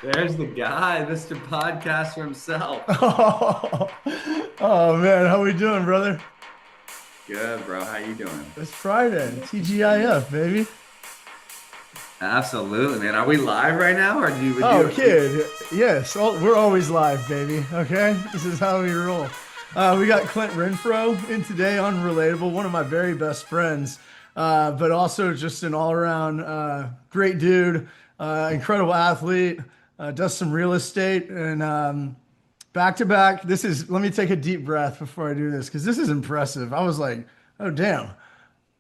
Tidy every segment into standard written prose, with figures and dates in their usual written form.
There's the guy, Mr. Podcaster himself. Oh man, how we doing, brother? Good, bro. How you doing? It's Friday. TGIF, baby. Absolutely, man. Are we live right now, or do you would Oh, you? kid. Yes, we're always live, baby. Okay, this is how we roll. We got Clint Renfro in today on Relatable, one of my very best friends, but also just an all-around great dude, incredible athlete. Does some real estate and back to back. This is. Let me take a deep breath before I do this because this is impressive. I was like, oh damn.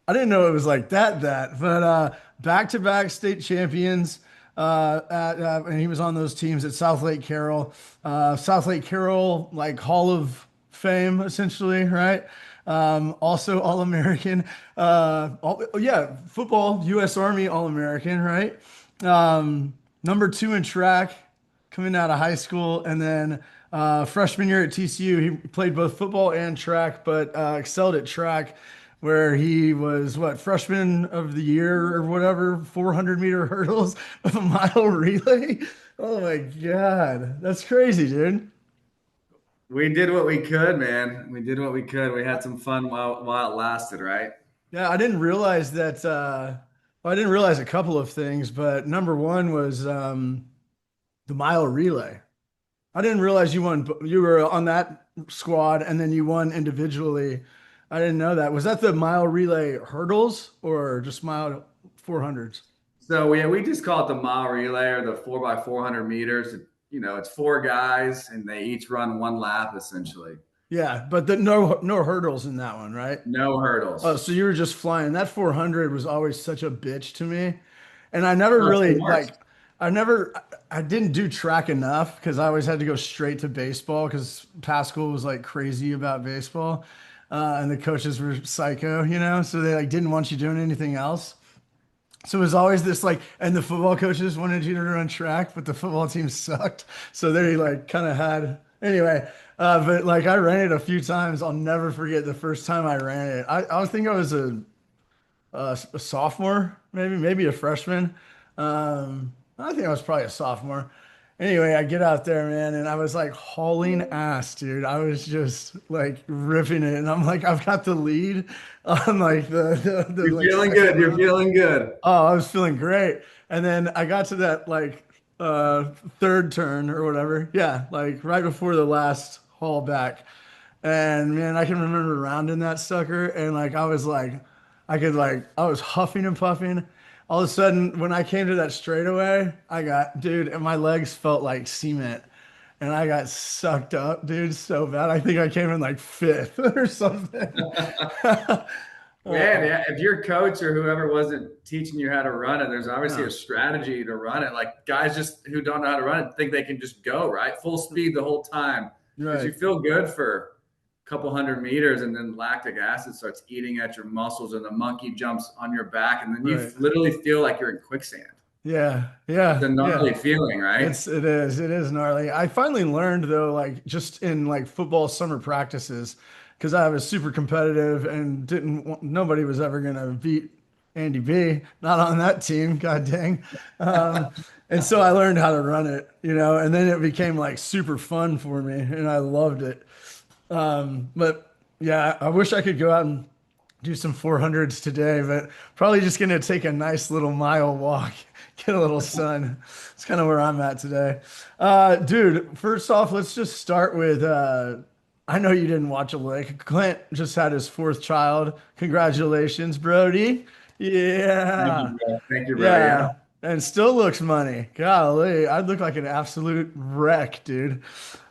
I didn't know it was like that. But back-to-back state champions, and he was on those teams at South Lake Carroll. South Lake Carroll, like Hall of Fame, essentially, right? Also All-American. Yeah, football, U.S. Army All-American, right? Number two in track coming out of high school, and then freshman year at TCU, he played both football and track, but excelled at track, where he was what freshman of the year or whatever, 400-meter hurdles of a mile relay. Oh my God, that's crazy, dude. We did what we could, man. We did what we could. We had some fun while it lasted, right? Yeah, I didn't realize that. Well, I didn't realize a couple of things, but number one was the mile relay. I didn't realize you won. You were on that squad, and then you won individually. I didn't know that. Was that the mile relay hurdles or just mile 400s? So we just call it the mile relay or the 4x400 meters. It's four guys and they each run one lap essentially. Yeah, but no hurdles in that one, right? No Oh, hurdles. so you were just flying. That 400 was always such a bitch to me. And I never That's the really worst. like I never I didn't do track enough because I always had to go straight to baseball because Pascal was like crazy about baseball. And the coaches were psycho, so they like didn't want you doing anything else. So it was always this like, and the football coaches wanted you to run track, but the football team sucked. So they like kind of had anyway. But like I ran it a few times. I'll never forget the first time I ran it. I think I was a sophomore, maybe a freshman. I think I was probably a sophomore. Anyway, I get out there, man, and I was like hauling ass, dude. I was just like ripping it, and I'm like, I've got the lead on like the You're like feeling second good. You're row. feeling good. Oh, I was feeling great. And then I got to that like third turn or whatever. Yeah, like right before the last haul back. And man, I can remember rounding that sucker and like I was huffing and puffing. All of a sudden, when I came to that straightaway, dude, and my legs felt like cement. And I got sucked up, dude, so bad. I think I came in like fifth or something. Man, Oh, yeah, if your coach or whoever wasn't teaching you how to run it, there's obviously a no. strategy to run it. Like guys just who don't know how to run it think they can just go, right? Full speed the whole time. Because you Right, feel good for a couple hundred meters and then lactic acid starts eating at your muscles and the monkey jumps on your back and then you right. literally feel like you're in quicksand. Yeah, It's a yeah, yeah. gnarly feeling, right? It is gnarly. I finally learned though, like just in like football summer practices, because I was super competitive and nobody was ever gonna beat Andy B, not on that team, god dang. Um, and so I learned how to run it, and then it became like super fun for me, and I loved it. But yeah, I wish I could go out and do some 400s today, but probably just gonna take a nice little mile walk, get a little sun. It's kind of where I'm at today. Dude, first off, let's just start with I know you didn't watch a lick. Clint just had his fourth child. Congratulations, Brody. Thank Yeah. you, bro. Thank you, bro. Yeah. Yeah. And still looks money. Golly, I'd look like an absolute wreck, dude.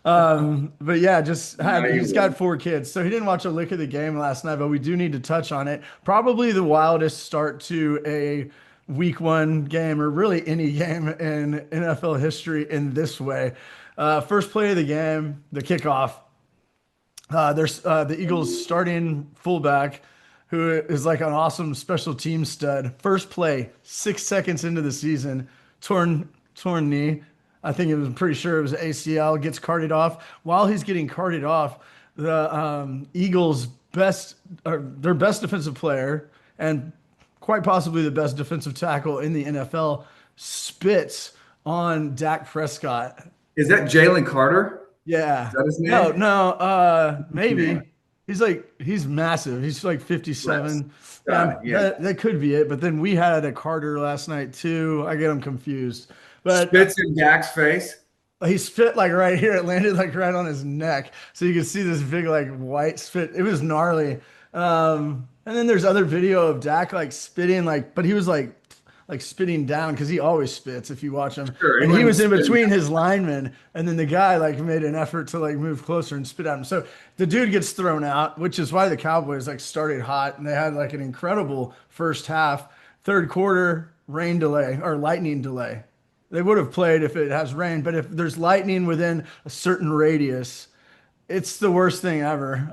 But yeah, No, you he's got wouldn't. four kids, so he didn't watch a lick of the game last night, but we do need to touch on it. Probably the wildest start to a week one game, or really any game in NFL history in this way. First play of the game, the kickoff. There's the Eagles starting fullback, who is like an awesome special team stud. First play, 6 seconds into the season, torn knee. I think it was pretty sure it was ACL. Gets carted off. While he's getting carted off, the Eagles' their best defensive player and quite possibly the best defensive tackle in the NFL spits on Dak Prescott. Is that Jalen Carter? Is Yeah. that his No, name? no, What's his name? maybe. He's massive. He's like Rex. 57. Got it. Yeah, Yeah. that could be it. But then we had a Carter last night too. I get him confused. But Spits in Dak's face. he spit like right here. It landed like right on his neck. So you can see this big like white spit. It was gnarly. And then there's other video of Dak like spitting like, but he was like spitting down because he always spits if you watch him. Sure, he And he wouldn't was in spit in. between his linemen, and then the guy like made an effort to like move closer and spit at him. So the dude gets thrown out, which is why the Cowboys like started hot and they had like an incredible first half. Third quarter, rain delay or lightning delay. They would have played if it has rain, but if there's lightning within a certain radius, it's the worst thing ever.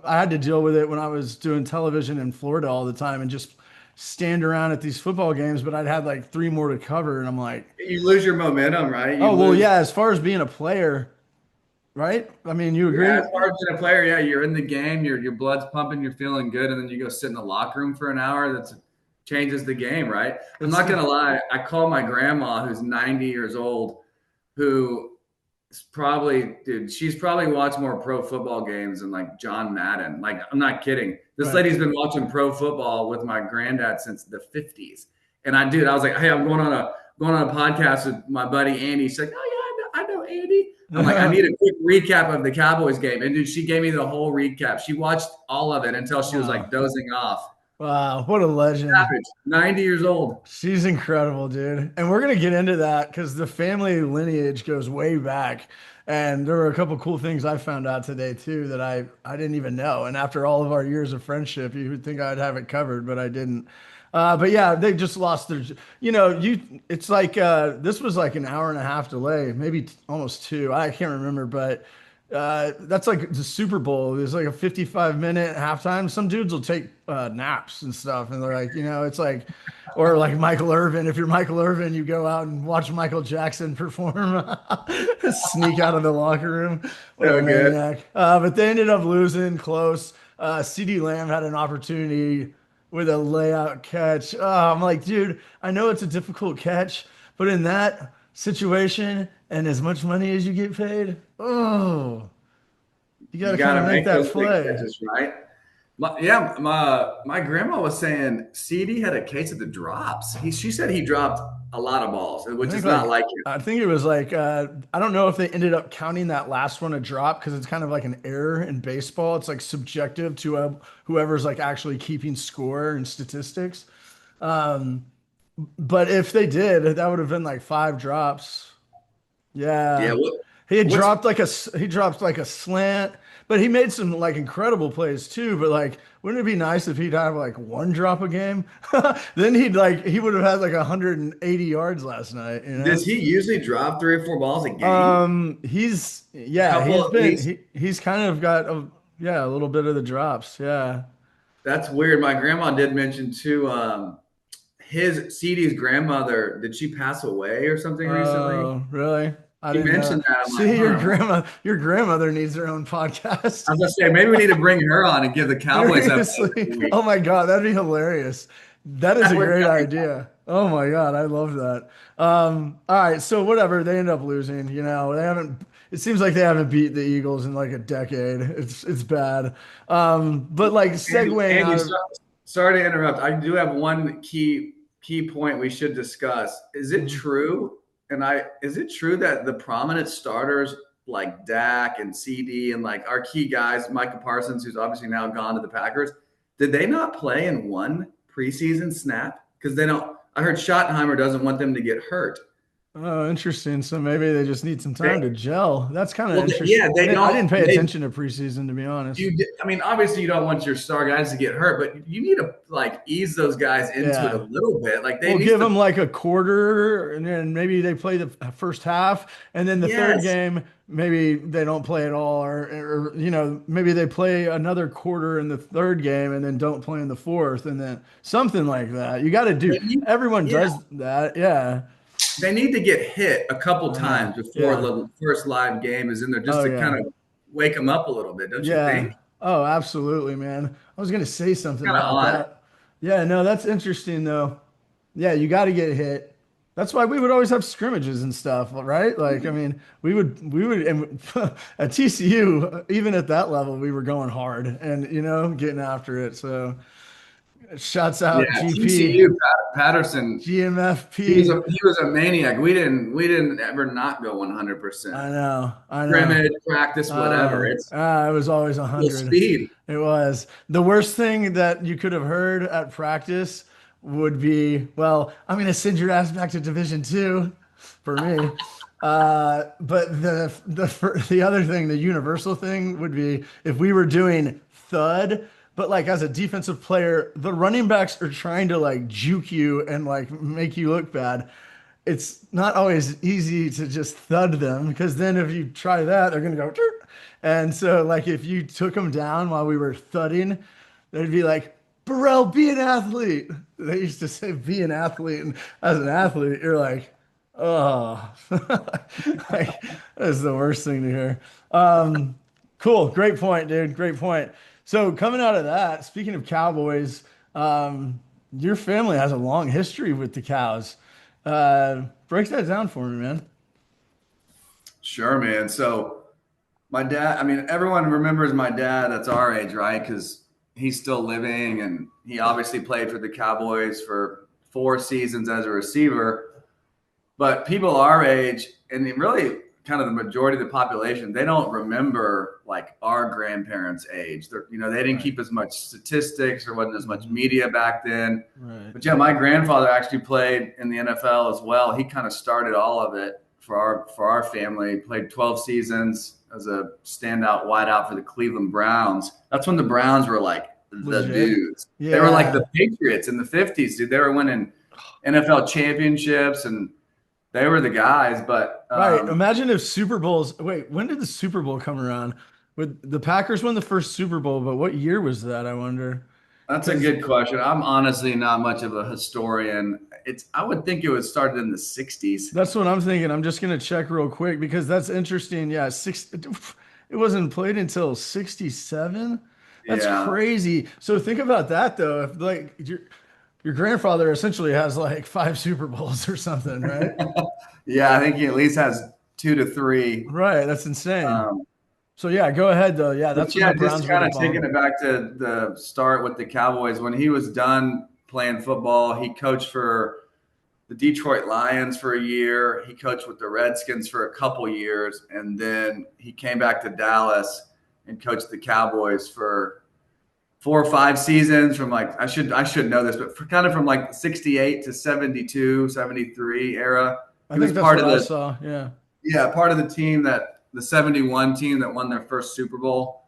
I had to deal with it when I was doing television in Florida all the time and just stand around at these football games, but I'd had like three more to cover. And I'm like, You lose your momentum, right? You oh, well, lose. yeah, as far as being a player, right? I mean, you Yeah, agree? as far as being a player, yeah, you're in the game, your blood's pumping, you're feeling good, and then you go sit in the locker room for an hour. That changes the game, right? I'm It's not the, gonna lie. I call my grandma, who's 90 years old, who is probably, dude, she's probably watched more pro football games than like John Madden. Like, I'm not kidding. This right. lady's been watching pro football with my granddad since the 50s. And I was like, hey, I'm going on a podcast with my buddy Andy. She's like, oh yeah, I know Andy. I'm like, I need a quick recap of the Cowboys game. And dude, she gave me the whole recap. She watched all of it until she was Wow. like dozing off. Wow. What a legend. Savage, 90 years old. She's incredible, dude. And we're gonna get into that because the family lineage goes way back. And there were a couple cool things I found out today too that I didn't even know. And after all of our years of friendship, you would think I'd have it covered, but I didn't. But yeah, they just lost their, it's like this was like an hour and a half delay, maybe almost two. I can't remember, but that's like the Super Bowl. There's like a 55-minute halftime. Some dudes will take naps and stuff, and they're like, it's like, or like Michael Irvin. If you're Michael Irvin, you go out and watch Michael Jackson perform, sneak out of the locker room. What a So good. maniac! But they ended up losing close. CD Lamb had an opportunity with a layout catch. I'm like, dude, I know it's a difficult catch, but in that situation and as much money as you get paid, oh, you got You to got kind to of make make that those big play. catches, right? My grandma was saying CD had a case of the drops. She said he dropped a lot of balls, I which think is not like like him. I think it was like I don't know if they ended up counting that last one a drop because it's kind of like an error in baseball. It's like subjective to whoever's like actually keeping score and statistics. Um, but if they did, that would have been like five drops. Yeah, Yeah. He had what's dropped he dropped like a slant, but he made some like incredible plays too. But like, wouldn't it be nice if he'd have like one drop a game? Then he would have had like 180 yards last night, you know? does he usually drop 3 or 4 balls a game? He's Couple at been least. he's kind of got a little bit of the drops. Yeah. That's weird. My grandma did mention too. His CD's grandmother, did she pass away or something recently? Oh, really? I She didn't know. mentioned that. I'm like, See, huh. your grandmother needs her own podcast. I was gonna say maybe we need to bring her on and give the Cowboys update Seriously. every week. Oh my God, that'd be hilarious. That is That a would great be idea. Oh my God, I love that. All right, so whatever, they end up losing, they haven't it seems like they haven't beat the Eagles in like a decade. It's bad. But like segueing Andy, out of sorry to interrupt. I do have one key point we should discuss. Is it Mhm. true? Is it true that the prominent starters like Dak and CD and like our key guys, Micah Parsons, who's obviously now gone to the Packers, did they not play in one preseason snap? Because they don't. I heard Schottenheimer doesn't want them to get hurt. Oh, interesting. So maybe they just need some time They, to gel. That's kind of well, interesting. yeah, I they didn't I don't. didn't pay They attention to preseason to be honest. I mean, obviously, you don't want your star guys to get hurt, but you need to like ease those guys into it a Yeah. little bit. Like they We'll need give to. them like a quarter, and then maybe they play the first half, and then the third Yes, game, maybe they don't play at all, or maybe they play another quarter in the third game, and then don't play in the fourth, and then something like that. You got to do. they need. Everyone Yeah, does that. Yeah, they need to get hit a couple I know. times before Yeah. the first live game is in there, just Oh to yeah. kind of wake them up a little bit. Don't you Yeah. think? Oh, absolutely, man. I was gonna say something Kind of about odd. that. Yeah. No, that's interesting though. Yeah, you got to get hit. That's why we would always have scrimmages and stuff, right? Like, I mean, we would, and at TCU, even at that level, we were going hard and, getting after it. So, shouts Yeah, out GP, TCU Patterson. GMFP. He was a maniac. We didn't ever not go 100%. I know, I know. Scrimmage, practice, whatever. It's It was always full 100. speed. It was. The worst thing that you could have heard at practice would be, well, I'm going to send your ass back to Division 2 for me. But the other thing, the universal thing would be if we were doing thud, but like as a defensive player, the running backs are trying to like juke you and like make you look bad. It's not always easy to just thud them because then if you try that, they're gonna go. "Chirp." And so like if you took them down while we were thudding, they'd be like, Burrell, be an athlete. They used to say be an athlete, and as an athlete, you're like, oh, like that's the worst thing to hear. Cool, great point, dude. Great point. So coming out of that, speaking of Cowboys, your family has a long history with the Cows. Break that down for me, man. Sure, man. So my dad, I mean, everyone remembers my dad that's our age, right? Because he's still living and he obviously played for the Cowboys for 4 seasons as a receiver. But people our age, and really kind of the majority of the population, they don't remember like our grandparents' age. They didn't Right. keep as much statistics. There wasn't as much media back then. Right. But yeah, my grandfather actually played in the NFL as well. He kind of started all of it for our family. Played 12 seasons as a standout wideout for the Cleveland Browns. That's when the Browns were like the Legit. dudes. They were like Yeah. the Patriots in the 50s, dude. They were winning NFL championships and they were the guys. But Right. Imagine if Super Bowls. Wait, when did the Super Bowl come around? With the Packers won the first Super Bowl, but what year was that? I wonder. that's a Because good question. I'm honestly not much of a historian. I would think it was started in the 60s. that's what I'm thinking. I'm just gonna check real quick because that's interesting. Yeah, it wasn't played until 67. That's Yeah. crazy. So think about that though. If like your grandfather essentially has like 5 Super Bowls or something, right? Yeah, I think he at least has 2 to 3. Right. That's insane. Um, So yeah, go ahead though. Yeah, but that's when yeah, the just Browns were kind the of taking bomb. it back to the start with the Cowboys. When he was done playing football, he coached for the Detroit Lions for a year. He coached with the Redskins for a couple years, and then he came back to Dallas and coached the Cowboys for 4 or 5 seasons from like I should know this, but kind of from like 68 to 72, 73 era. I He was think that's part what of I the saw. Yeah. yeah, part of the team that the 71 team that won their first Super Bowl.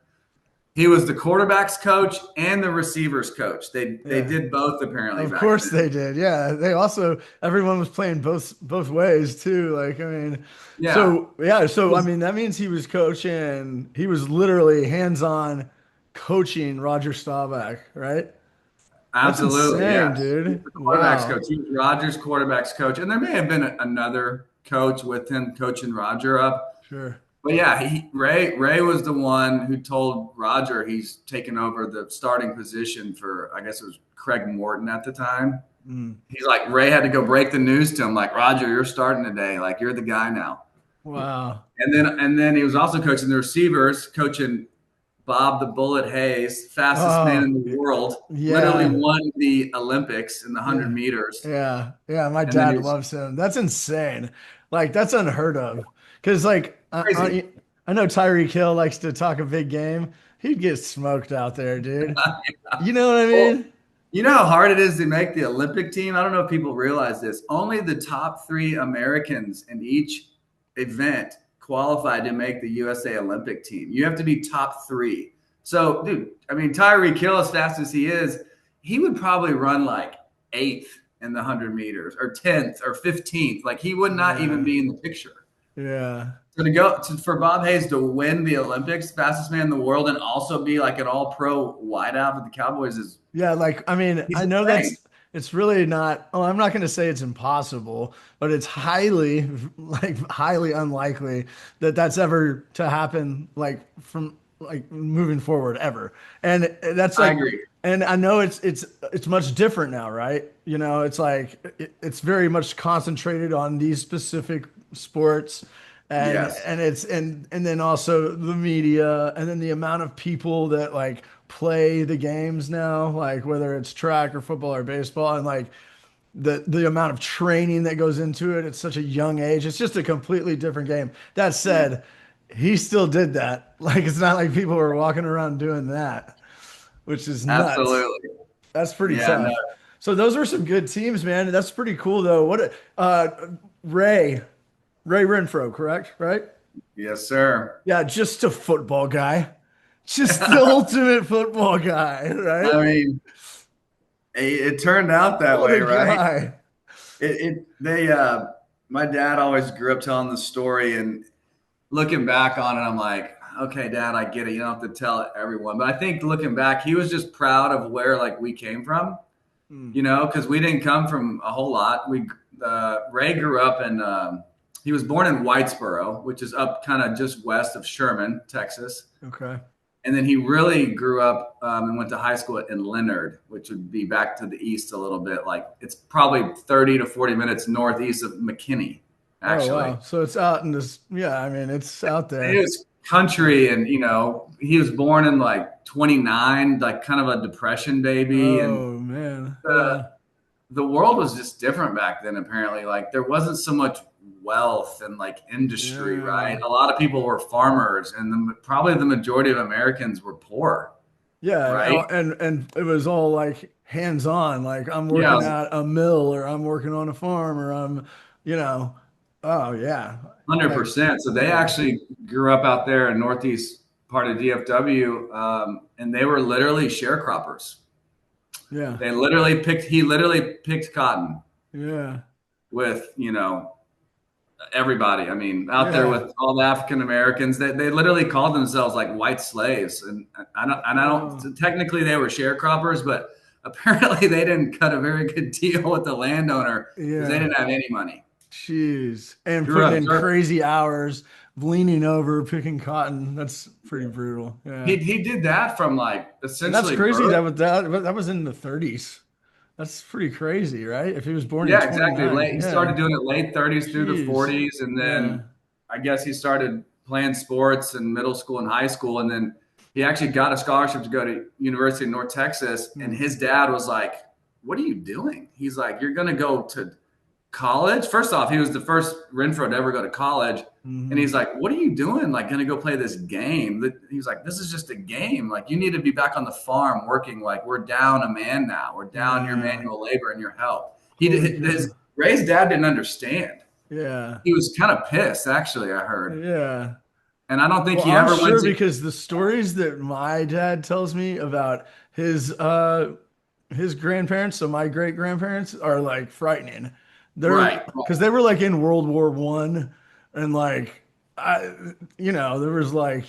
He was the quarterback's coach and the receivers coach. They Yeah. did both apparently Of back course then. they did. Yeah. They also everyone was playing both ways too. Like I mean, Yeah. so yeah, It so I was mean that means he was coaching, he was literally hands-on coaching Roger Staubach, right? That's absolutely, insane, yes. He was dude. the quarterback's Wow. coach. He was Rogers' quarterback's coach. And there may have been another coach with him coaching Roger up. Sure. But yeah, Ray was the one who told Roger he's taken over the starting position for I guess it was Craig Morton at the time. Mm. He's like Ray had to go break the news to him, like Roger, you're starting today, like you're the guy now. Wow. And then he was also coaching the receivers, coaching Bob the Bullet Hayes, fastest man Oh, in the world, literally yeah. won the Olympics in the 100 Yeah. meters. Yeah. Yeah. My And then he dad was loves him. That's insane. Like, that's unheard of. Because, like, crazy. I know Tyreek Hill likes to talk a big game. He'd get smoked out there, dude. You know what I Well, mean? you know how hard it is to make the Olympic team? I don't know if people realize this. Only the top 3 Americans in each event qualified to make the USA Olympic team. You have to be top 3. So, dude, I mean, Tyreek Hill, as fast as he is, he would probably run like 8th in the 100 meters or 10th or 15th. Like he would not even Yeah. be in the picture. Yeah. So for Bob Hayes to win the Olympics, fastest man in the world, and also be like an all-pro wideout for the Cowboys is Yeah. Like, I mean, he's I know insane. it's really not, oh, I'm not going to say it's impossible, but it's highly, like, highly unlikely that that's ever to happen, like, from like moving forward ever. And that's I like, agree. And I know it's much different now, right? You know, it's like it's very much concentrated on these specific sports, Yes. and then also the media, and then the amount of people that like play the games now, like whether it's track or football or baseball, and like the amount of training that goes into it at such a young age. It's just a completely different game. That Yeah. said, he still did that. Like it's not like people were walking around doing that, which is nuts. Absolutely. That's pretty Yeah. No. tough. So those are some good teams, man. That's pretty cool though. Ray Ray Renfro, correct? Right? Yes, sir. Yeah, just a football guy. Just the ultimate football guy, right? I mean, it turned out that What a way, right? guy. They my dad always grew up telling the story, and looking back on it, I'm like, okay, Dad, I get it. You don't have to tell everyone, but I think looking back, he was just proud of where like we came from, Hmm. because we didn't come from a whole lot. Ray grew up in he was born in Whitesboro, which is up kind of just west of Sherman, Texas. Okay. And then he really grew up and went to high school in Leonard, which would be back to the east a little bit. Like it's probably 30 to 40 minutes northeast of McKinney, Oh actually. wow. So it's out in this, yeah, I mean it's out It there. was country, and he was born in like 29, like kind of a depression baby. And Oh man. the, Yeah. the world was just different back then, apparently. Like there wasn't so much wealth and like industry, right? Yeah. A lot of people were farmers, and probably the majority of Americans were poor, right? Yeah, and it was all like hands on, like I'm Yeah, working at a mill or I'm working on a farm or I'm, you know, oh yeah. Like 100%. So they yeah. actually grew up out there in northeast part of DFW, and they were literally sharecroppers. Yeah. He literally picked cotton Yeah. with, everybody. I mean, out there Yeah. with all the African Americans, they literally called themselves like white slaves. And I Oh, don't, technically they were sharecroppers, but apparently they didn't cut a very good deal with the landowner because they yeah. didn't have any money. Jeez. And Grew putting up in dirt. crazy hours, leaning over, picking cotton. That's pretty brutal. He, Yeah. he did that from like And that's essentially crazy birth. that was in the 30s. That's pretty crazy, right? If he was born in Yeah, exactly. 29. He Yeah. started doing it late 30s through the Jeez. 40s. And then Yeah. I guess he started playing sports in middle school and high school. And then he actually got a scholarship to go to University of North Texas. And Hmm. his dad was like, "What are you doing?" He's like, "You're going to go to college?" First off, he was the first Renfro to ever go to college. And Hmm. he's like, "What are you doing? Like, going to go play this game?" He's like, "This is just a game. Like, you need to be back on the farm working. Like, we're down a man now. We're down your Yeah. manual labor and your help." Holy cow. Ray's dad didn't understand. Yeah. He was kind of pissed, actually, I heard. Yeah. And I don't think Well, he I'm ever went sure to. because the stories that my dad tells me about his grandparents, so my great grandparents are like frightening. They're Right. because they were like in World War One and like I there was like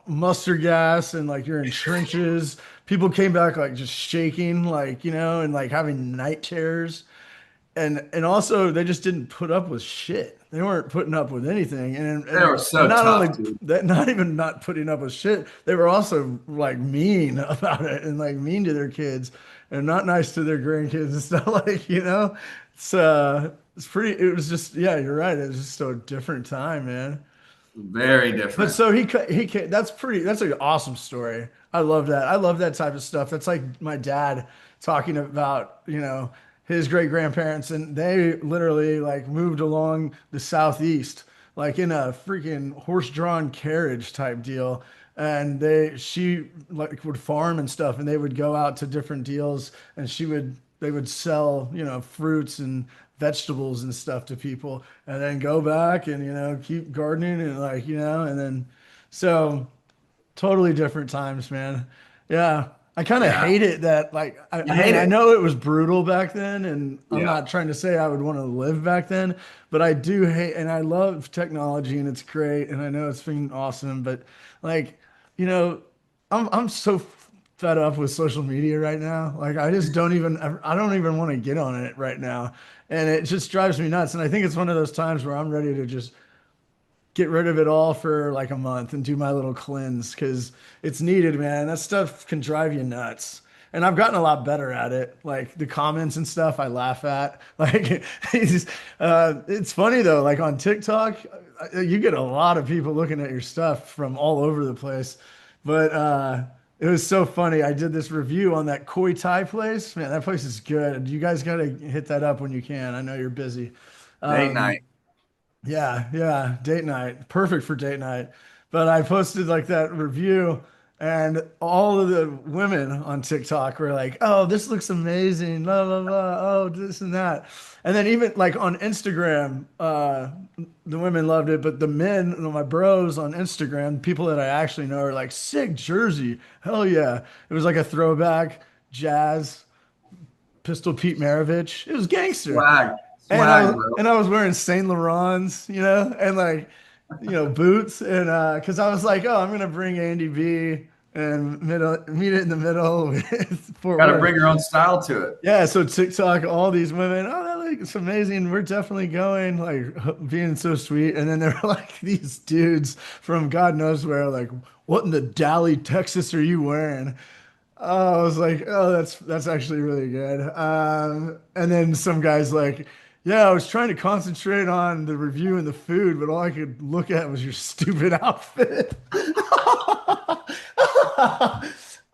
mustard gas and like you're in trenches. People came back like just shaking, like, and like having night terrors. And also they just didn't put up with shit. They weren't putting up with anything. And They and were and so not only tough, dude. that, not even not putting up with shit, they were also like mean about it and like mean to their kids and not nice to their grandkids and stuff like, it's pretty it was just yeah, you're right. It was just a different time, man. Very But different. so that's an awesome story. I love that. I love that type of stuff. That's like my dad talking about, his great grandparents and they literally like moved along the southeast like in a freaking horse-drawn carriage type deal. And she like would farm and stuff and they would go out to different deals and they would sell, fruits and vegetables and stuff to people and then go back and keep gardening and like and then so totally different times, man. Yeah, I kind of Yeah. hate it that like I I mean hate I it. know it was brutal back then and I'm Yeah. not trying to say I would want to live back then, but I do hate and I love technology and it's great and I know it's been awesome, but like you know I'm so fed up with social media right now. Like I don't even want to get on it right now. And it just drives me nuts. And I think it's one of those times where I'm ready to just get rid of it all for like a month and do my little cleanse because it's needed, man. That stuff can drive you nuts. and I've gotten a lot better at it. Like the comments and stuff, I laugh at. Like, it's funny though. Like on TikTok, you get a lot of people looking at your stuff from all over the place. But it was so funny. I did this review on that Koi Thai place. Man, that place is good. You guys got to hit that up when you can. I know you're busy. Date Um, night. yeah, yeah, date night. Perfect for date night. But I posted like that review, and all of the women on TikTok were like, "Oh, this looks amazing, blah blah blah. Oh, this and that." And then even like on Instagram, the women loved it, but the men, my bros on Instagram, people that I actually know, are like, "Sick jersey, hell yeah!" It was like a throwback jazz Pistol Pete Maravich. It was gangster. Swag. And I Swag, was bro. and I was wearing Saint Laurent's, and like, boots, and because I was like, oh, I'm gonna bring Andy B and meet it in the middle with Fort Got to Worth. bring your own style to it. Yeah, so TikTok, all these women, oh, that looks amazing. We're definitely going, like being so sweet. And then there were like these dudes from God knows where, like, what in the Dally, Texas are you wearing? Oh, I was like, oh, that's actually really good. And then some guys like, yeah, I was trying to concentrate on the review and the food, but all I could look at was your stupid outfit.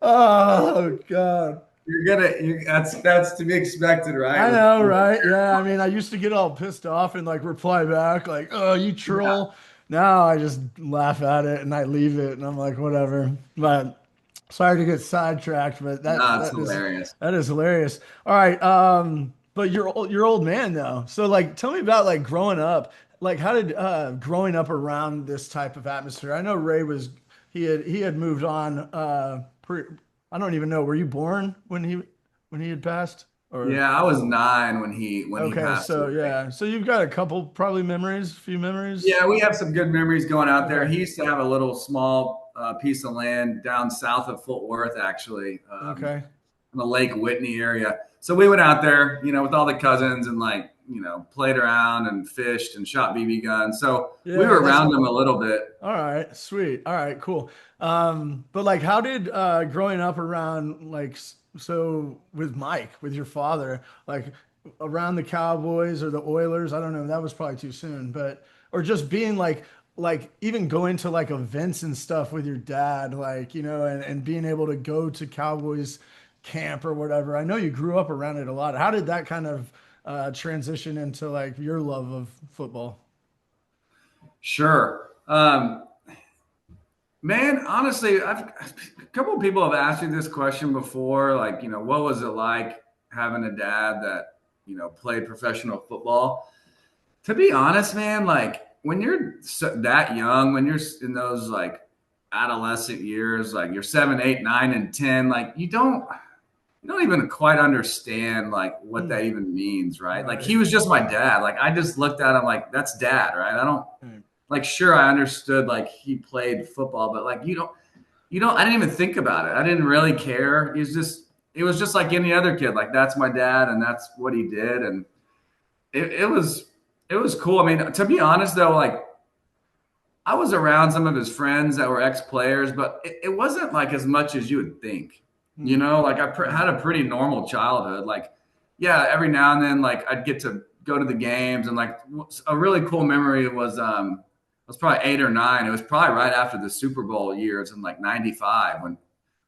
Oh God. That's to be expected, right? I know, right? Yeah, I mean, I used to get all pissed off and like reply back like, "Oh, you Yeah. troll." Now I just laugh at it and I leave it and I'm like, whatever. But sorry to get sidetracked, but that No, it's that is hilarious. that is hilarious. All right, but you're old man though. So like tell me about like growing up. Like how did growing up around this type of atmosphere? I know Ray was he had moved on I don't even know. Were you born when he had passed? Or Yeah, I was 9 when he okay, passed so away. yeah, so you've got a couple probably memories, few memories. Yeah, we have some good memories going out there. Okay, He used to have a little small piece of land down south of Fort Worth, actually, okay, in the Lake Whitney area. So we went out there, with all the cousins and like, played around and fished and shot BB guns. So we yeah, were that's around them a little bit. all right, sweet, all right, cool. But like, how did growing up around like so with Mike, with your father, like around the Cowboys or the Oilers? I don't know, that was probably too soon, but or just being like even going to like events and stuff with your dad, like and being able to go to Cowboys camp or whatever. I know you grew up around it a lot. How did that kind of transition into like your love of football? Sure. Man, honestly, a couple of people have asked me this question before. Like, what was it like having a dad that, played professional football? To be honest, man, like when you're that young, when you're in those like adolescent years, like you're 7, 8, 9, and 10, like you don't even quite understand like what Hmm, that even means, right? Like he right. was just my dad. Like I just looked at him like that's dad, right? I don't Right. like sure I understood like he played football, but like I didn't even think about it. I didn't really care. It was just like any other kid. Like that's my dad and that's what he did. And it was cool. I mean, to be honest though, like I was around some of his friends that were ex-players, but it wasn't like as much as you would think. Hmm, Like I had a pretty normal childhood. Like, yeah, every now and then, like I'd get to go to the games, and like a really cool memory was probably 8 or 9. It was probably right after the Super Bowl years in like '95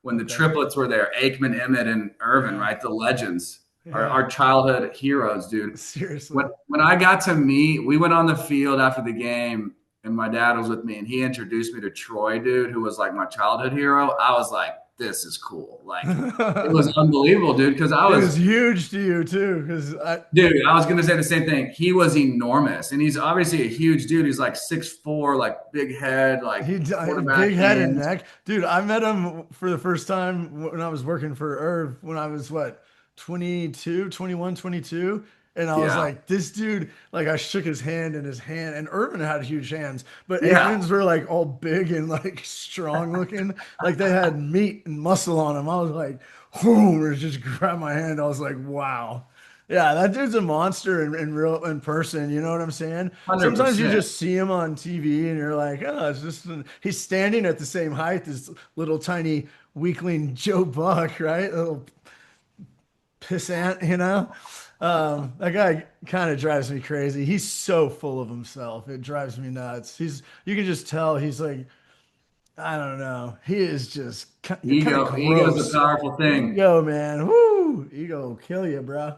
when the okay. triplets were there, Aikman, Emmett, and Irvin, Yeah. right? The legends, Yeah. our childhood heroes, dude. Seriously. When I got to meet, we went on the field after the game, and my dad was with me, and he introduced me to Troy, dude, who was like my childhood hero. I was like, this is cool. Like, it was unbelievable, dude. Because It was huge to you too, because I was gonna say the same thing. He was enormous, and he's obviously a huge dude. He's like 6'4", like big head, like quarterback big head and hands. neck, dude. I met him for the first time when I was working for Irv when I was what 22, 21, 22. And I was Yeah, like, this dude, like I shook his hand in his hand, and Irvin had huge hands, but yeah. Aikman's were like all big and like strong looking, like they had meat and muscle on them. I was like, whoo, just grabbed my hand. I was like, wow. Yeah, that dude's a monster in real in person. You know what I'm saying? Sometimes you 100%. just see him on TV and you're like, oh, it's just he's standing at the same height as little tiny weakling Joe Buck, right? Little pissant, you know? That guy kind of drives me crazy. He's so full of himself. It drives me nuts. You can just tell he's like, I don't know. He is just kind of Ego is a gross. powerful thing. Ego, man. Woo! Ego will kill you, bro.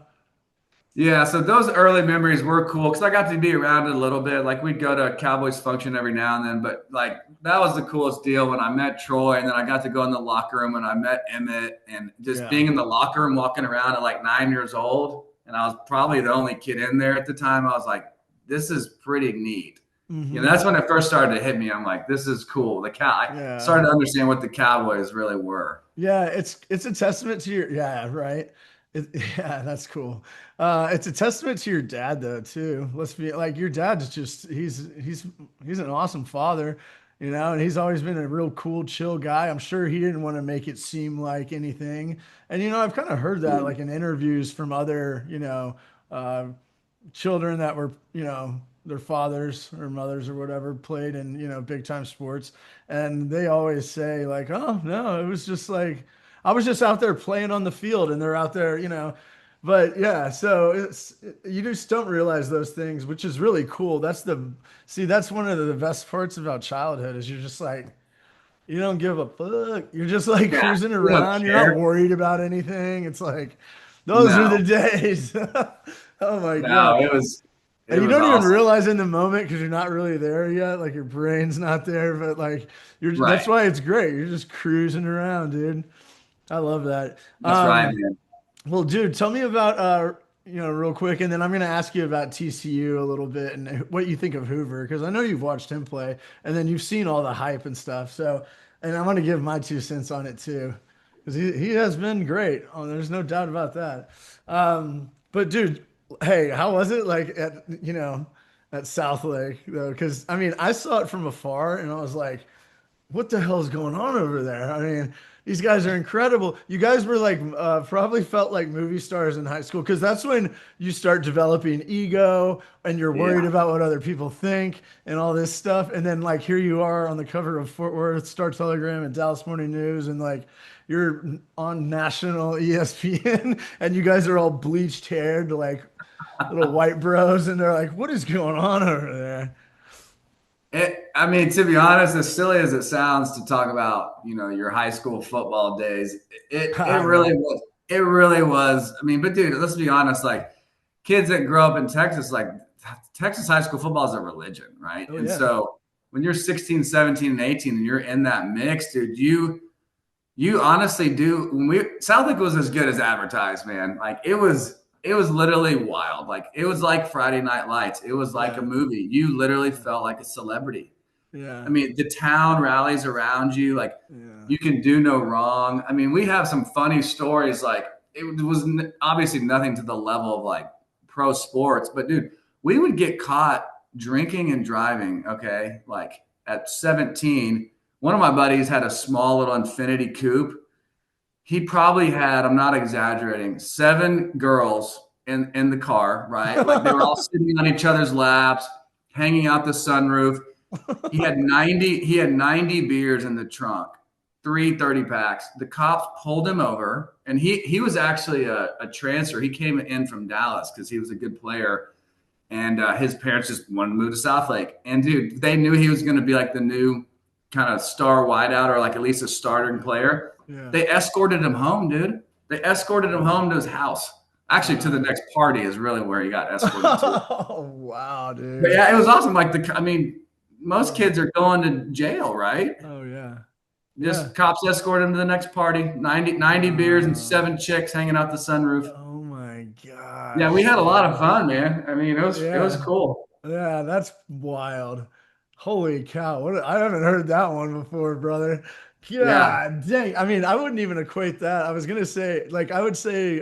Yeah, so those early memories were cool because I got to be around it a little bit. Like we'd go to a Cowboys function every now and then, but like that was the coolest deal when I met Troy, and then I got to go in the locker room when I met Emmett, and just Yeah. being in the locker room, walking around at like 9 years old, and I was probably the only kid in there at the time. I was like, "This is pretty neat." Hmm. That's when it first started to hit me. I'm like, "This is cool." I Yeah. started to understand what the Cowboys really were. Yeah, it's a testament to your yeah, right. Yeah, that's cool. It's a testament to your dad though too. Let's be like your dad's just he's an awesome father, and he's always been a real cool, chill guy. I'm sure he didn't want to make it seem like anything. And I've kind of heard that like in interviews from other, uh, children that were, their fathers or mothers or whatever played in, big time sports. And they always say, like, oh, no, it was just like, I was just out there playing on the field and they're out there, But yeah, so you just don't realize those things, which is really cool. That's one of the best parts about childhood is you're just like, you don't give a fuck. You're just like Yeah, cruising we don't around. You're not care. worried about anything. It's like, those are the No, days. Oh my God. no, it And you was don't even awesome. realize in the moment because you're not really there yet. Like your brain's not there, but like that's Right. why it's great. You're just cruising around, dude. I love that. That's right, man. Well, dude, tell me about real quick, and then I'm gonna ask you about TCU a little bit and what you think of Hoover, because I know you've watched him play, and then you've seen all the hype and stuff. So, and I'm gonna give my 2 cents on it too, because he has been great. Oh, there's no doubt about that. But dude, hey, how was it like at South Lake though? Because I mean, I saw it from afar, and I was like, what the hell is going on over there? I mean, these guys are incredible. You guys were like probably felt like movie stars in high school because that's when you start developing ego and you're worried Yeah. about what other people think and all this stuff. And then like here you are on the cover of Fort Worth Star Telegram and Dallas Morning News and like you're on national ESPN and you guys are all bleached haired like little white bros and they're like, what is going on over there? I mean, to be honest, as silly as it sounds to talk about, your high school football days, it I really know. was. It really was. I mean, but dude, let's be honest. Like kids that grow up in Texas, like Texas high school football is a religion, right? Oh And yeah. so when you're 16, 17, and 18, and you're in that mix, dude, you honestly do. When we South Lake was as good as advertised, man. Like it was literally wild. Like it was like Friday Night Lights. It was like a Yeah. movie. You literally felt like a celebrity. I Yeah. mean, the town rallies around you. Like Yeah. you can do no wrong. I mean, we have some funny stories. Like it was obviously nothing to the level of like pro sports, but dude, we would get caught drinking and driving. Okay, like at 17, one of my buddies had a small little Infinity coupe. He probably had, I'm not exaggerating, 7 girls in the car, right? Like they were all sitting on each other's laps, hanging out the sunroof. He had 90 beers in the trunk, 3 30 packs. The cops pulled him over, and he was actually a transfer. He came in from Dallas because he was a good player, and his parents just wanted to move to South Lake. And dude, they knew he was going to be like the new kind of star wideout or like at least a starting Yeah. player. Yeah. They escorted him home, dude. They escorted him home to his house. Actually, to the Wow. next party is really where he got escorted to. Oh, wow, But dude. yeah, it was awesome. Like I mean, most Oh, kids are going to jail, right? oh yeah. Yeah. Just cops escort him to the next party. 90 beers and Wow. 7 chicks hanging out the sunroof. Oh my Yeah, we gosh, had a lot of dude. fun, man. I mean, it was Yeah. cool. Yeah, that's wild. Holy cow. I haven't heard that one before, brother. Yeah. God dang. I mean, I wouldn't even equate that. I was gonna say, like, I would say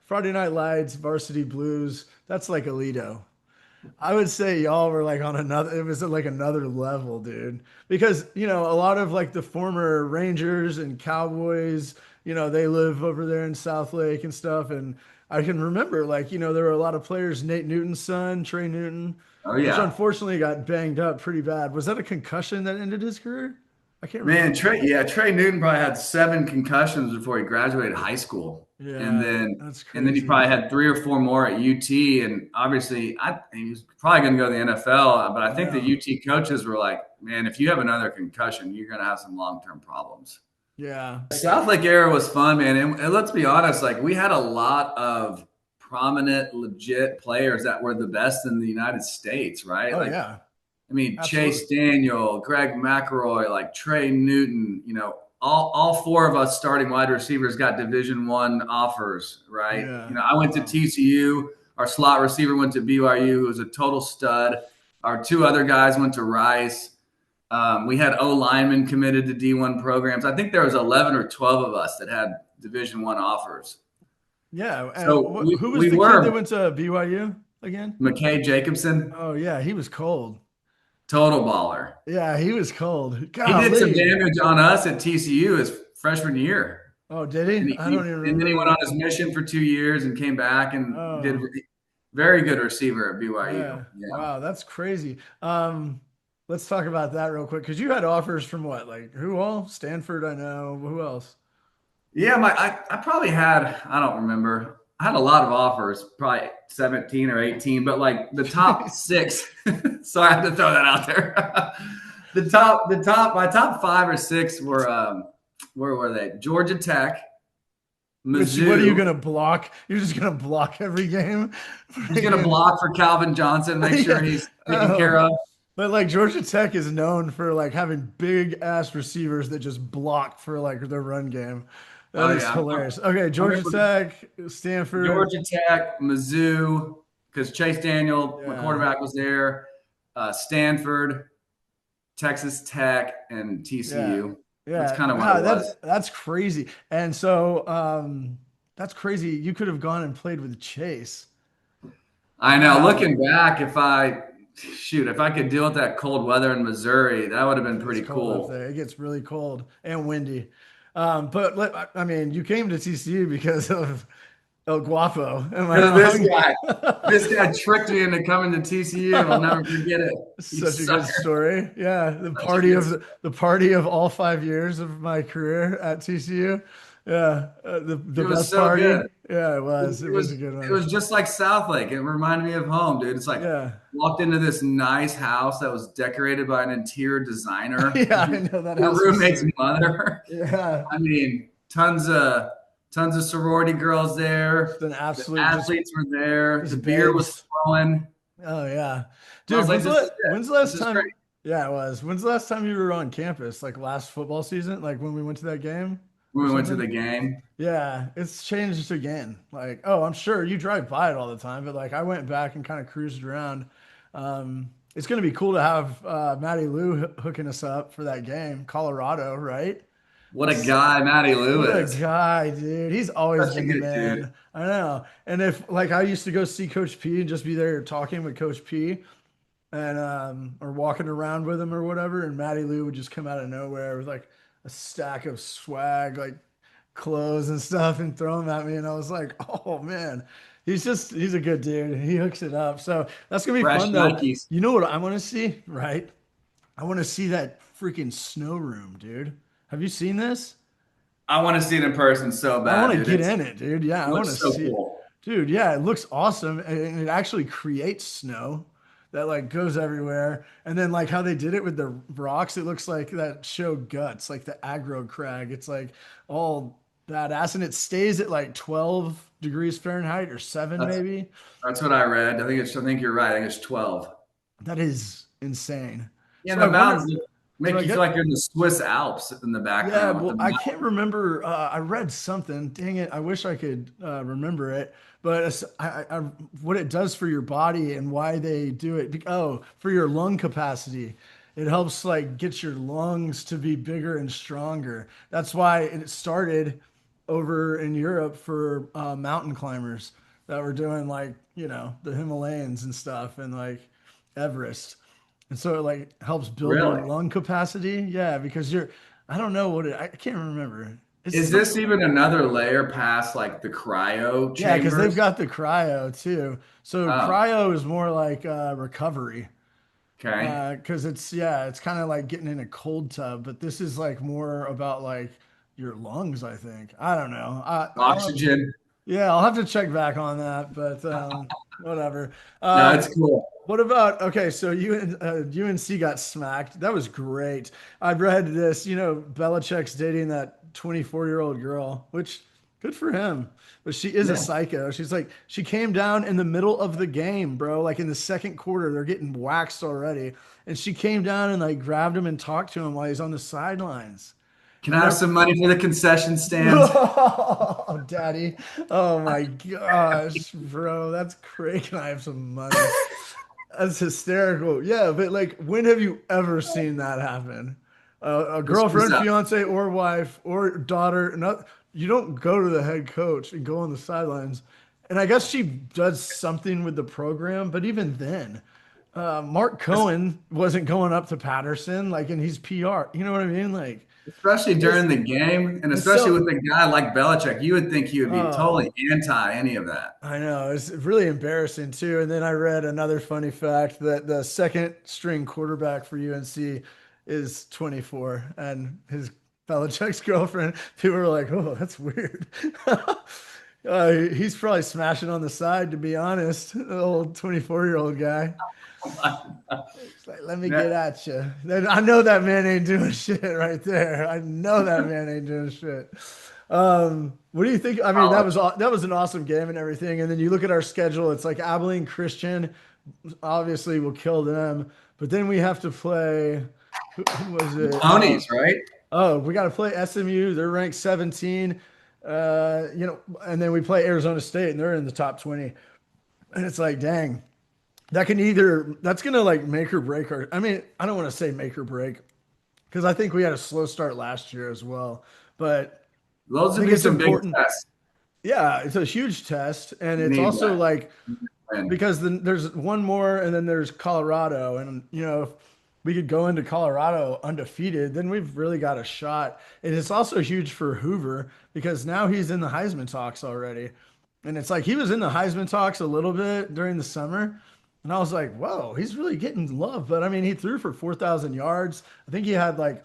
Friday Night Lights, Varsity Blues, that's like Alito. I would say y'all were like on another, it was like another level, dude. Because, a lot of like the former Rangers and Cowboys, they live over there in South Lake and stuff. And I can remember, like, there were a lot of players, Nate Newton's son, Trey Newton, Oh which yeah. unfortunately got banged up pretty bad. Was that a concussion that ended his career? I can't Man, remember. Trey Newton probably had 7 concussions before he graduated high school. And Yeah, then that's and then he crazy. probably had 3 or 4 more at UT. And obviously he was probably gonna go to the NFL, but I I think the know. UT coaches were like, man, if you have another concussion, you're gonna have some long-term problems. Yeah. The South Lake era was fun, man. And let's be honest, like we had a lot of prominent, legit players that were the best in the United States, right? Oh Like yeah, I mean, absolutely. Chase Daniel, Greg McElroy, like Trey Newton, all four of us starting wide receivers got Division I offers, right? Yeah. I went to Wow. TCU. Our slot receiver went to BYU, who was a total stud. Our two other guys went to Rice. We had O linemen committed to D1 programs. I think there was 11 or 12 of us that had Division I offers. Yeah. And So we who was we the kid that were went to BYU again? McKay Jacobson, Oh yeah, he was cold. total baller. Yeah, he was cold. He did some Golly. damage on us at TCU his freshman year. Oh, did he? And, I don't even and then he went on remember. his mission for 2 years and came back and did Oh, very good receiver at BYU. yeah. Yeah. Wow, that's crazy. Let's talk about that real quick because you had offers from what? Like who all? Stanford, I know. Who else? Yeah, I probably had, I don't remember. I had a lot of offers, probably 17 or 18, but like the top six. So I had to throw that out there. My top 5 or 6 where were they? Georgia Tech, Which what are you Mizzou. gonna block? You're just gonna block every game? He's going to block for Calvin Johnson, make sure Yeah. he's taken care Oh, of. but like Georgia Tech is known for like having big ass receivers that just block for like their run game. That Oh is yeah, hilarious. Okay, I Georgia remember Tech, Stanford. Georgia Tech, Mizzou, because Chase Daniel, my Yeah. quarterback, was there. Stanford, Texas Tech, and Yeah. TCU. That's Yeah. kind of what it Wow, was. that's crazy. And so that's crazy. You could have gone and played with Chase. I know. Wow. Looking back, if I could deal with that cold weather in Missouri, that would have been It's pretty cold up cool. there. It gets really cold and windy. I mean, you came to TCU because of El Guapo. Am I Because wrong? this guy tricked me into coming to TCU, and I'll never forget it. You Such a good sucker. story. Yeah, Such a good story. the party of all 5 years of my career at TCU. Yeah, the It was best so good. party. Yeah, it It, was. It it was a was good it one. was just like South Lake. It reminded me of home, dude. It's like Yeah, walked into this nice house that was decorated by an interior designer, yeah. I know that your house was roommate's sick. mother. Yeah, I mean, tons of sorority girls there. it's an The absolute athletes were there. The just beer was babes. flowing. Oh yeah, I was dude. like, this is it. When's the This last is great. time? Yeah, it was. When's the last time you were on campus? Like last football season? Like when we went to that game or When we went to something? the game. Yeah, it's changed again. Like, oh, I'm sure you drive by it all the time, but like I went back and kind of cruised around. It's gonna be cool to have Matty Lou hooking us up for that game, Colorado, right? What a That's guy Matty Lou what a is. guy, dude. He's always Such a been the good dude. man. I know. And if like I used to go see Coach P and just be there talking with Coach P and or walking around with him or whatever, and Matty Lou would just come out of nowhere with like a stack of swag, like clothes and stuff, and throw them at me, and I was like, oh man, he's a good dude. He hooks it up, so that's gonna be Fresh fun though. Nikes. You know what I want to see, right? I want to see that freaking snow room, dude. Have you seen this? I want to see it in person so I bad, want to dude. get in it, dude. Yeah, It I want looks to so see it. cool. Dude, yeah, it looks awesome. And it actually creates snow that like goes everywhere. And then like how they did it with the rocks, it looks like that show Guts, like the aggro crag. It's like all badass. And it stays at like 12 degrees Fahrenheit or seven, That's maybe. that's what I read. I think you're right. I think it's 12. That is insane. Yeah, So and I the wonder, mountains so make I you feel get like you're in the Swiss Alps in the Yeah, background with the well, I mountains. can't remember. I read something. Dang it! I wish I could remember it. But what it does for your body and why they do it. Oh, for your lung capacity, it helps like get your lungs to be bigger and stronger. That's why it started over in Europe for mountain climbers that were doing like the Himalayas and stuff and like Everest. And so it like helps build your Really? lung capacity. Yeah, because I don't know what I can't remember. It's Is so, this even another layer past like the cryo yeah, because they've chambers? got the cryo too. So Oh, cryo is more like recovery. okay. Because it's kind of like getting in a cold tub, but this is like more about like your lungs, I think. I don't know. Oxygen. Yeah, I'll have to check back on that, but whatever. No, Um, it's cool. what about okay? So UNC got smacked. That was great. I've read this. Belichick's dating that 24-year-old girl, which good for him. But she is a Yeah. psycho. She came down in the middle of the game, bro. Like in the second quarter, they're getting waxed already, and she came down and like grabbed him and talked to him while he's on the sidelines. Can I And have they're some money for the concession stand? oh, daddy. Oh my gosh, bro. That's great. Can I have some money? That's hysterical. Yeah, but like, when have you ever seen that happen? A This was girlfriend, fiance, or wife, or daughter. Not, you don't go to the head coach and go on the sidelines. And I guess she does something with the program, but even then, Mark Cohen wasn't going up to Patterson, like, and he's PR. You know what I mean? Like, especially it's during the game, and it's especially so. with a guy like Belichick, you would think he would be Oh, totally anti any of that. I know. It's really embarrassing too. And then I read another funny fact that the second string quarterback for UNC is 24 and his Belichick's girlfriend, people were like, oh, that's weird. He's probably smashing on the side, to be honest. The old 24-year-old guy. It's like, let me Yeah. get at you. Then I know that man ain't doing shit right there. I know that man ain't doing shit. What do you think? I mean, that was an awesome game and everything. And then you look at our schedule. It's like Abilene Christian, obviously, will kill them. But then we have to play. Who was The it? ponies, right? Oh, we got to play SMU. They're ranked 17. And then we play Arizona State, and they're in the top 20. And it's like, dang, that's gonna like make or break our. I mean, I don't want to say make or break because I think we had a slow start last year as well, but I Those would think be it's some big important. tests. Yeah, it's a huge test, and You it's need also that. like And because then there's one more, and then there's Colorado, and if we could go into Colorado undefeated, then we've really got a shot. And it's also huge for Hoover because now he's in the Heisman talks already, and it's like he was in the Heisman talks a little bit during the summer. And I was like, whoa, he's really getting love. But I mean, he threw for 4,000 yards. I think he had like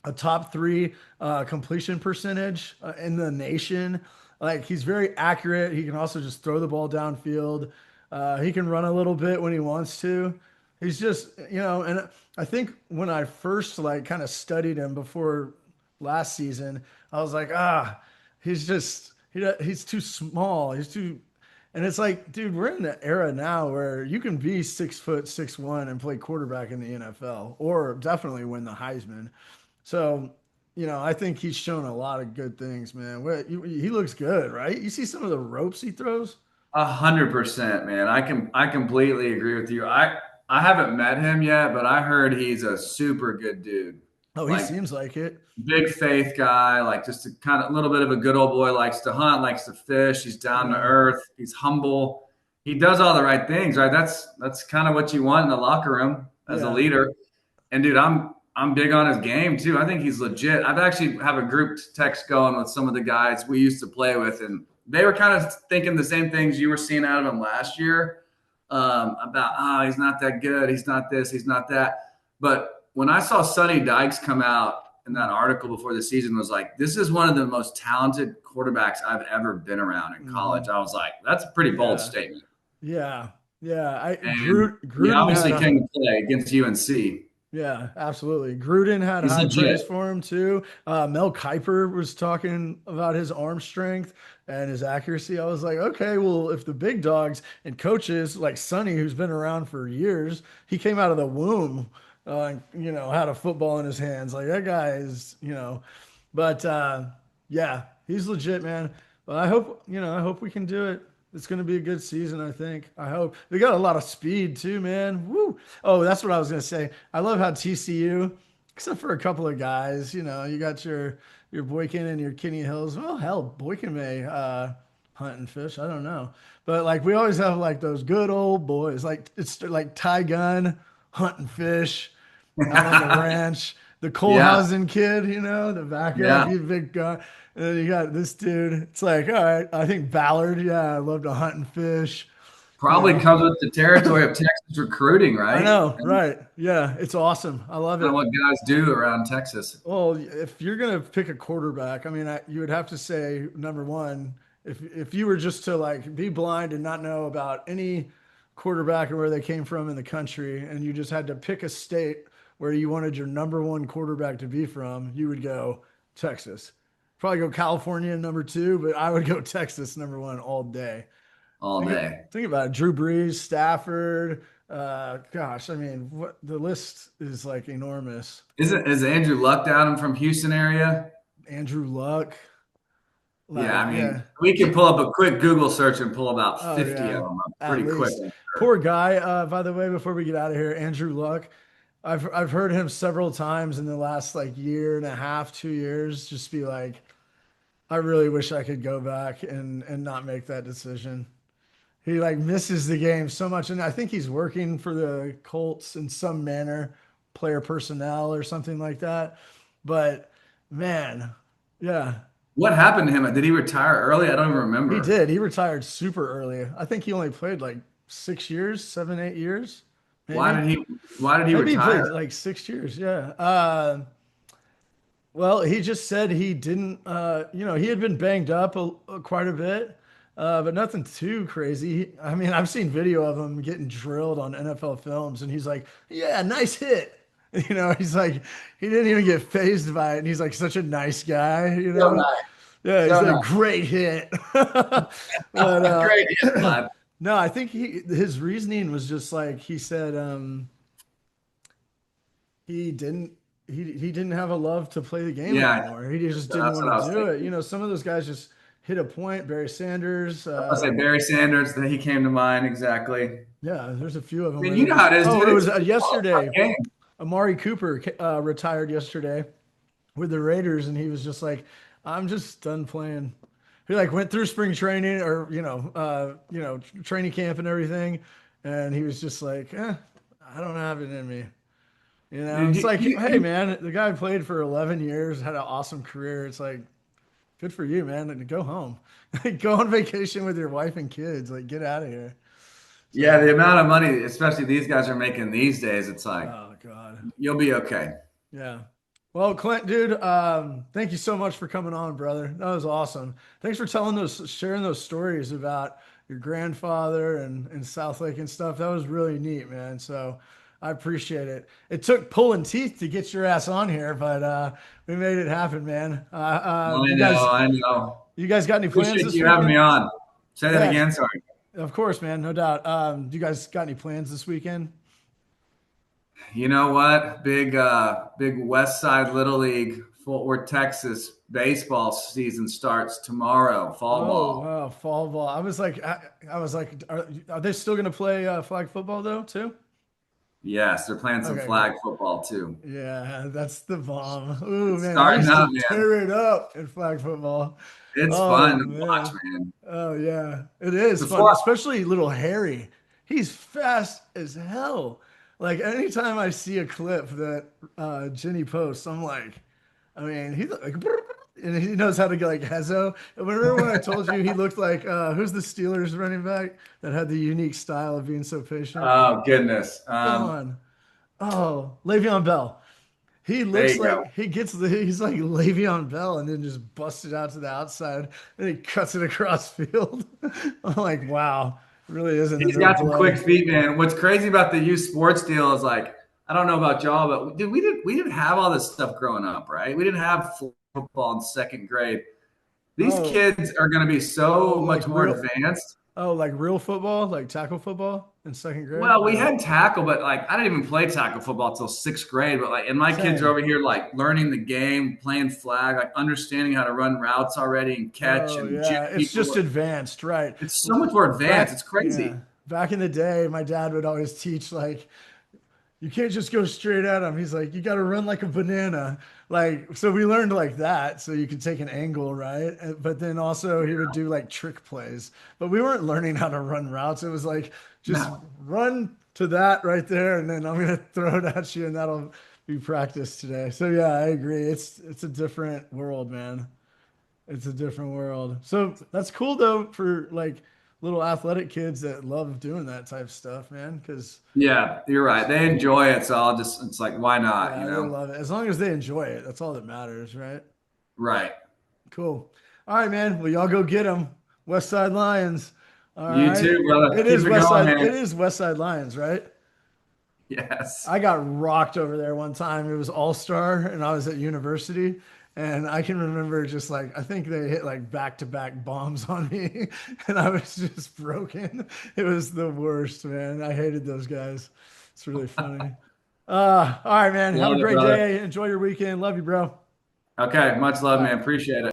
a top three completion percentage in the nation. Like he's very accurate. He can also just throw the ball downfield. He can run a little bit when he wants to. He's just, and I think when I first like kind of studied him before last season, I was like, he's too small. And it's like, dude, we're in the era now where you can be 6 foot 6'1" and play quarterback in the NFL, or definitely win the Heisman. So, I think he's shown a lot of good things, man. He looks good, right? You see some of the ropes he throws? 100%, man. I completely agree with you. I haven't met him yet, but I heard he's a super good dude. Oh, he Like seems like it. big faith guy, like just a kind of little bit of a good old boy, likes to hunt, likes to fish. He's down to Yeah. earth. He's humble. He does all the right things, right? That's kind of what you want in the locker room as a Yeah. leader. And dude, I'm big on his game too. I think he's legit. I've actually have a group text going with some of the guys we used to play with, and they were kind of thinking the same things you were seeing out of him last year about he's not that good, he's not this, he's not that. But when I saw Sonny Dykes come out in that article before the season, was like, this is one of the most talented quarterbacks I've ever been around in Hmm. college. I was like, that's a pretty bold Yeah. statement. Yeah. Yeah. And he Gruden had obviously a came to play against UNC. Yeah, absolutely. Gruden had He's high legit. praise for him too. Mel Kiper was talking about his arm strength and his accuracy. I was like, okay, well, if the big dogs and coaches like Sonny, who's been around for years, he came out of the womb, had a football in his hands. Like that guy is, but yeah, he's legit, man. But I hope we can do it. It's going to be a good season, I think. I hope. They got a lot of speed too, man. Woo. Oh, that's what I was going to say. I love how TCU, except for a couple of guys, you got your Boykin and your Kenny Hills. Well, hell, Boykin may hunt and fish. I don't know. But like we always have like those good old boys. Like it's like Ty Gunn, hunt and fish out on the ranch. the Yeah. Kohlhausen kid, the backup, Yeah. he's a big guy. And then you got this dude. It's like, all right, I think Ballard, yeah, I love to hunt and fish. You Probably know, comes with the territory of Texas recruiting, I right? know, And right? Yeah, it's awesome. I love kind of it. what guys do around Texas. Well, if you're gonna pick a quarterback, I mean, you would have to say number one. If you were just to like be blind and not know about any quarterback or where they came from in the country, and you just had to pick a state where you wanted your number one quarterback to be from, you would go Texas. Probably go California number two, but I would go Texas number one all day. All Think, day. think about it. Drew Brees, Stafford. Gosh, I mean, what the list is like enormous. Is Andrew Luck down from Houston area? Andrew Luck. Yeah, Like, I mean, yeah. we can pull up a quick Google search and pull about Oh, 50 of yeah. them up At pretty quick, least. I'm sure. Poor guy. By the way, before we get out of here, Andrew Luck. I've heard him several times in the last like year and a half, 2 years, just be like, I really wish I could go back and not make that decision. He like misses the game so much, and I think he's working for the Colts in some manner, player personnel or something like that. But man, yeah, What happened to him? Did he retire early? I don't even he remember. did. He retired super early. I think he only played like 6 years, 7, 8 years, Why maybe. did he why did he Maybe he retire? played like 6 years. Yeah. Well, he just said he didn't. He had been banged up quite a bit, but nothing too crazy. I mean, I've seen video of him getting drilled on NFL films, and he's like, "Yeah, nice hit." He's like, he didn't even get phased by it, and he's like such a nice guy. So nice. Yeah, he's So like, nice. great hit. But Great hit, bud. no, I think his reasoning was just like he said, he didn't he didn't have a love to play the game Yeah, anymore. He just didn't that's what want I to was do it. thinking. Some of those guys just hit a point. Barry Sanders, I say Barry Sanders, that he came to mind exactly. yeah, there's a few of I them mean, where you they know how just. it is, Oh, dude. it It's was a yesterday. game. Amari Cooper retired yesterday with the Raiders, and he was just like, "I'm just done playing." He like went through spring training or training camp and everything, and he was just like, "I don't have it in me." Did It's like, hey you, man, the guy played for 11 years, had an awesome career. It's like, good for you, man. And go home, go on vacation with your wife and kids. Like, get out of here. yeah, So, the amount of money, especially these guys are making these days, it's like oh God, you'll be okay. yeah. Well, Clint, dude, thank you so much for coming on, brother. That was awesome. Thanks for sharing those stories about your grandfather and South Lake and stuff. That was really neat, man. So I appreciate it. It took pulling teeth to get your ass on here, but we made it happen, man. I know, I know. You guys got any plans Appreciate this you having me weekend? on. Say that Yeah, again. Sorry. of course, man. No doubt. You guys got any plans this weekend? You know what? Big West Side Little League, Fort Worth, Texas baseball season starts tomorrow. Fall Oh, ball. wow, fall ball. I was like, are they still going to play flag football though, too? Yes, they're playing some Okay, flag cool. football too. Yeah, that's the bomb. Ooh, It's man, I starting used to up, man. tear it up in flag football. It's Oh fun to watch, man. man. Oh yeah, it is fun, Before, especially little Harry. He's fast as hell. Like anytime I see a clip that Jenny posts, I'm like, I mean, he's like, and he knows how to get like Hezo. And remember when I told you he looked like who's the Steelers running back that had the unique style of being so patient? oh goodness, Come on. Oh, Le'Veon Bell. He there looks you go. like he's like Le'Veon Bell and then just busted out to the outside and he cuts it across field. I'm like, wow, really isn't in He's their got some quick blood. feet, man. What's crazy about the youth sports deal is like I don't know about y'all, but dude, we didn't have all this stuff growing up, right? We didn't have football in second grade. These Oh, kids are going to be so like much more real, advanced. like real football, like tackle football in second grade. Well, we Yeah, had tackle, but like I didn't even play tackle football till sixth grade. But like, and my kids are same. over here like learning the game, playing flag, like understanding how to run routes already and catch Oh and jam yeah, it's just people. advanced, right? It's so much more advanced. Back, It's yeah, crazy. back in the day, my dad would always teach like you can't just go straight at him. He's like, you got to run like a banana. Like, so we learned like that. So you could take an angle, right? But then also he would do like trick plays. But we weren't learning how to run routes. It was like, just No, run to that right there. And then I'm going to throw it at you and that'll we practiced today. So yeah, I agree. It's a different world, man. It's a different world. So that's cool though for like little athletic kids that love doing that type of stuff, man. Because Yeah, you're right. They enjoy it, so I'll just it's like why not, you yeah, they know? love it. As long as they enjoy it, that's all that matters, right? Right. Cool. All right, man. Well, y'all go get them. West Side Lions. All You right. too, brother. It Keep is it West going, Side. It man. is West Side Lions, right? Yes. I got rocked over there one time. It was All Star, and I was at university. And I can remember just like, I think they hit like back to back bombs on me, and I was just broken. It was the worst, man. I hated those guys. It's really funny. All right, man. Have a Love it, great brother. day. Enjoy your weekend. Love you, bro. Okay, much love, Bye. man. Appreciate it.